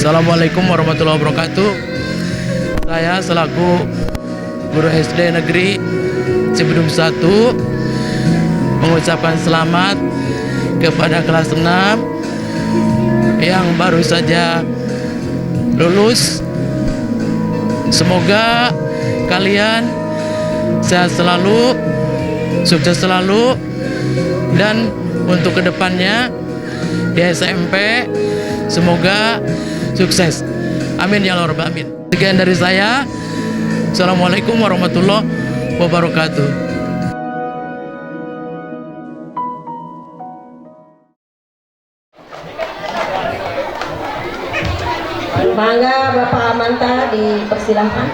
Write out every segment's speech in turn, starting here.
Assalamualaikum warahmatullahi wabarakatuh. Saya selaku guru SD Negeri Cibedum 1 mengucapkan selamat kepada kelas 6 yang baru saja lulus. Semoga kalian sehat selalu, sukses selalu, dan untuk kedepannya di SMP semoga sukses. Amin ya Allah, amin. Sekian dari saya. Assalamualaikum warahmatullahi wabarakatuh. Mangga Bapak Amanta dipersilahkan.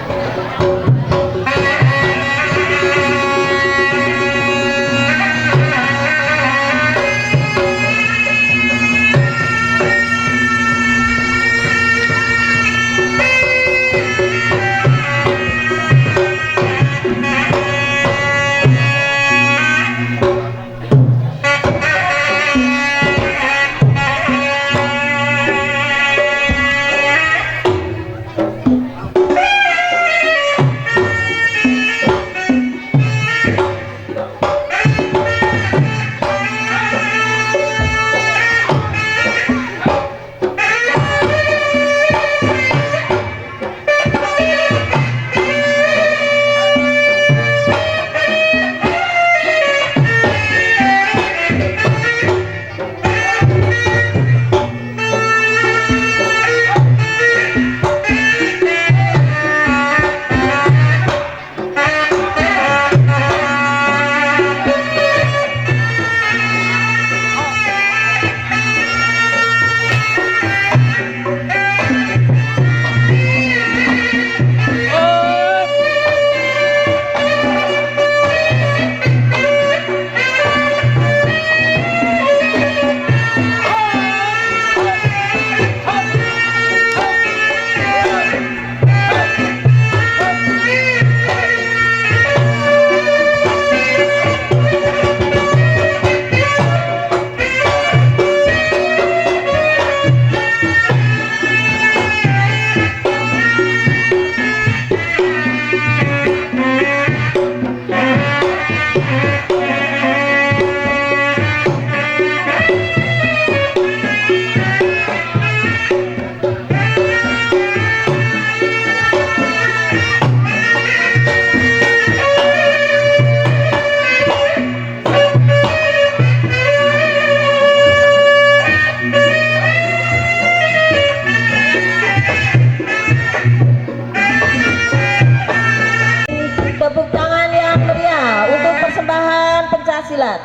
Tepuk tangan yang meriah untuk persembahan pencaksilat.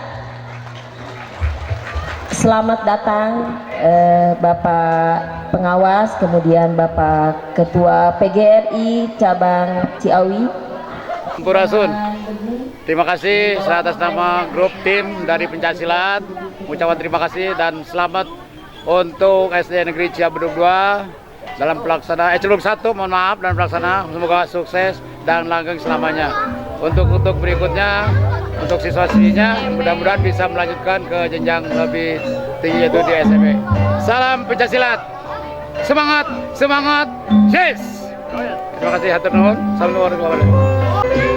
Selamat datang Bapak Pengawas, kemudian Bapak Ketua PGRI Cabang Ciawi. Sampurasun. Terima kasih atas nama grup tim dari pencaksilat. Ucapan terima kasih dan selamat untuk SD Negeri Ciabedum 2 dalam pelaksanaan Celum 1, mohon maaf, dan pelaksana. Semoga sukses dan langgeng selamanya. Untuk berikutnya, untuk siswa-siswinya mudah-mudahan bisa melanjutkan ke jenjang lebih tinggi yaitu di SMP. Salam pencaksilat. Semangat, semangat, yes. Terima kasih, hatur nuhun. Assalamualaikum warahmatullahi wabarakatuh.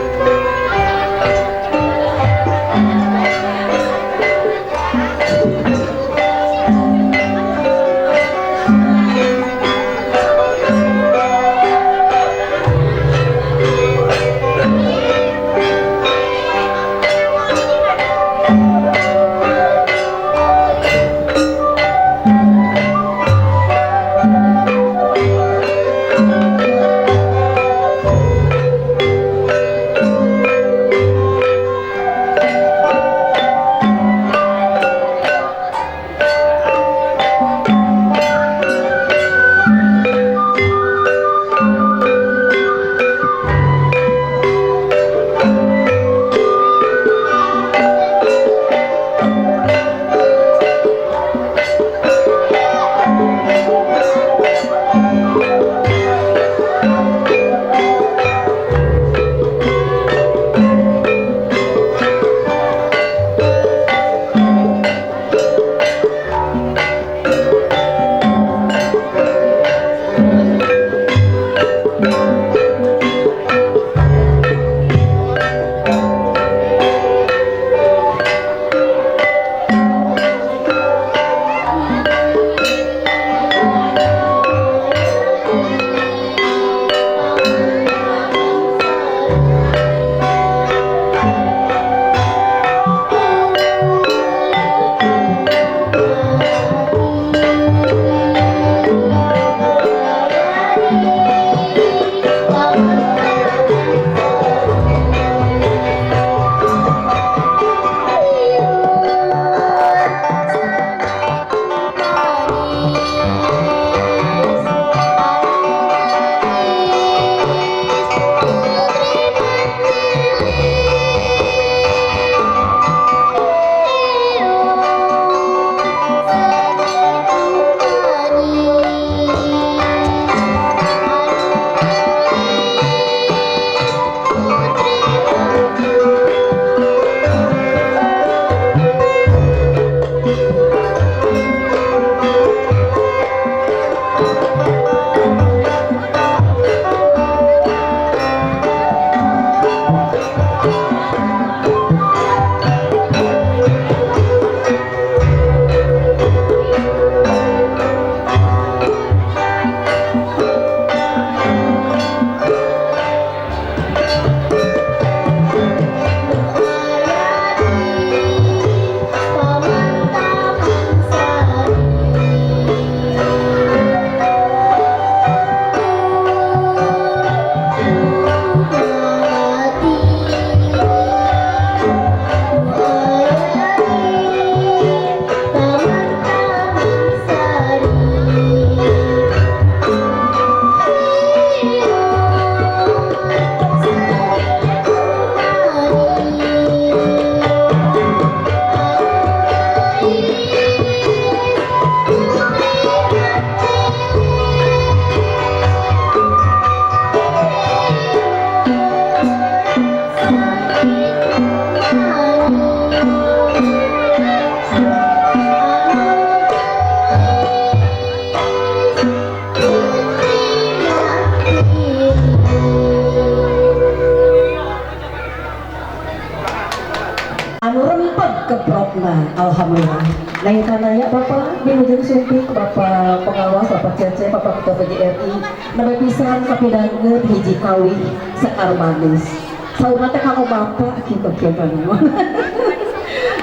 keprokna, alhamdulillah. Nah yang kananya Bapak di ujung sumpit, Bapak pengawas, Bapak Cece, Bapak Ketua PGRI, nama pisan kapidangkeun hiji kawin sekar manis. Sauna teh kanggo Bapak kitu kieu.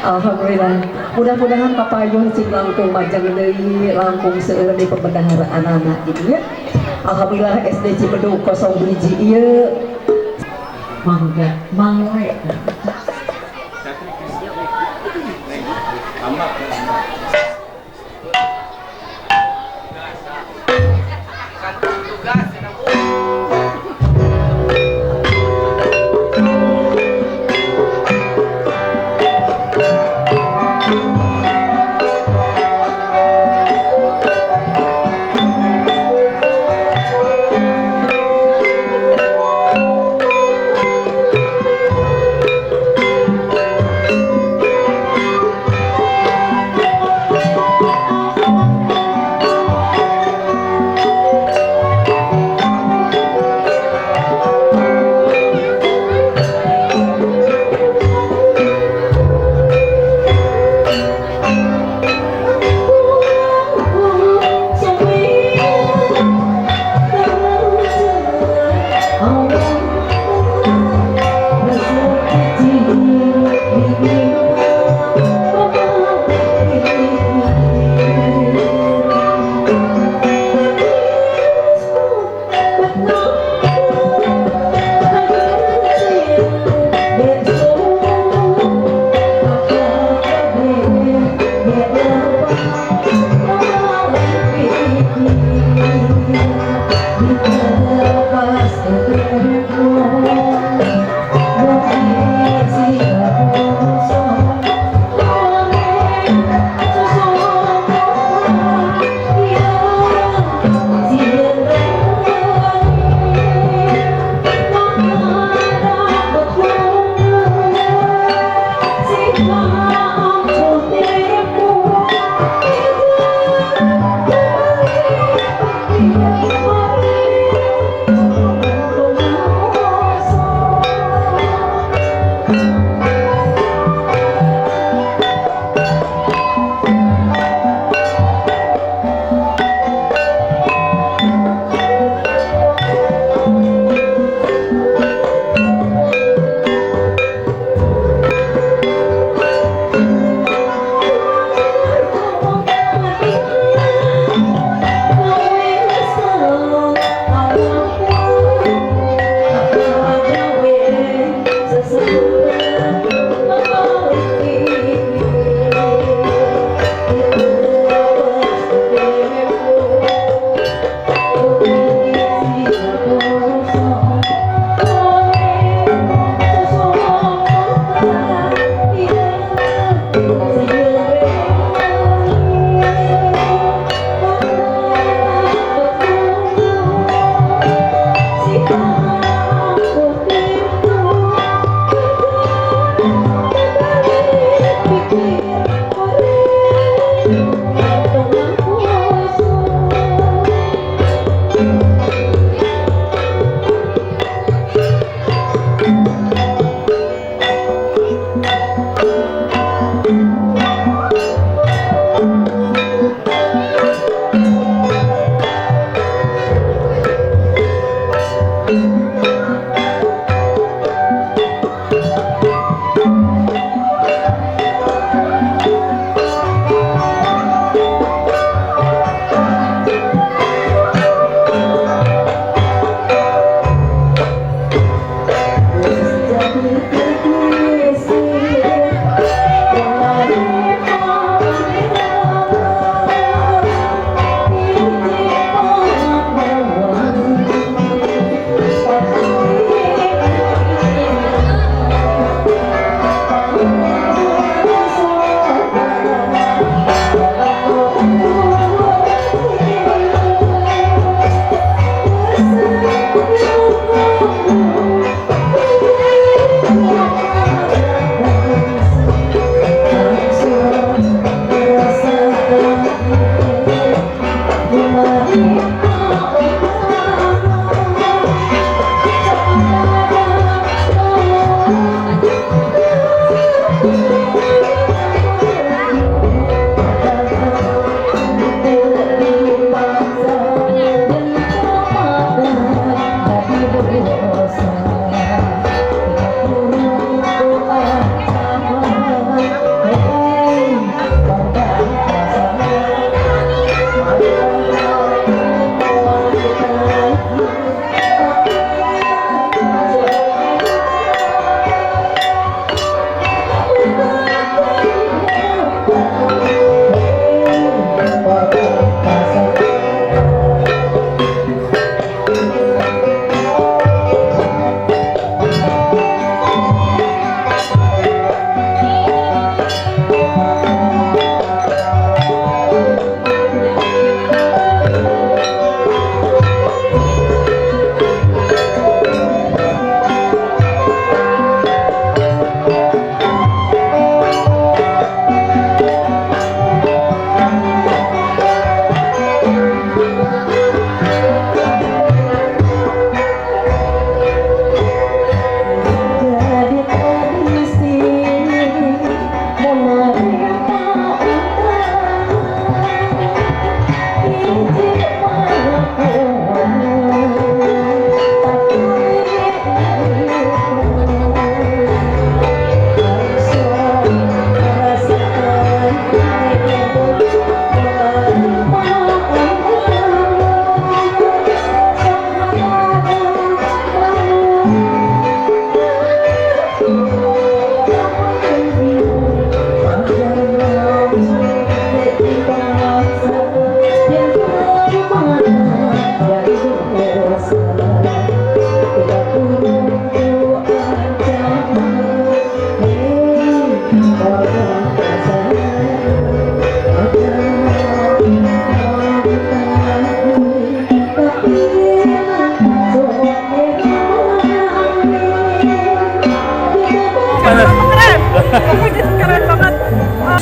Alhamdulillah. Mudah-mudahan papayun cing langkung majang deui, langkung seueur di pembendaharaan anak gitu ya. Alhamdulillah SD Cibedug 0 hiji ieu. Mangga, mangga.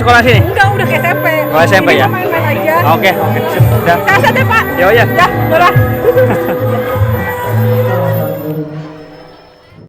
sekolah sini? Enggak, udah ke SMP. Oh, SMP ya? Main-main aja. Oke, sip. Udah. Sehat ya, Pak. Ya, ya. Ya, murah.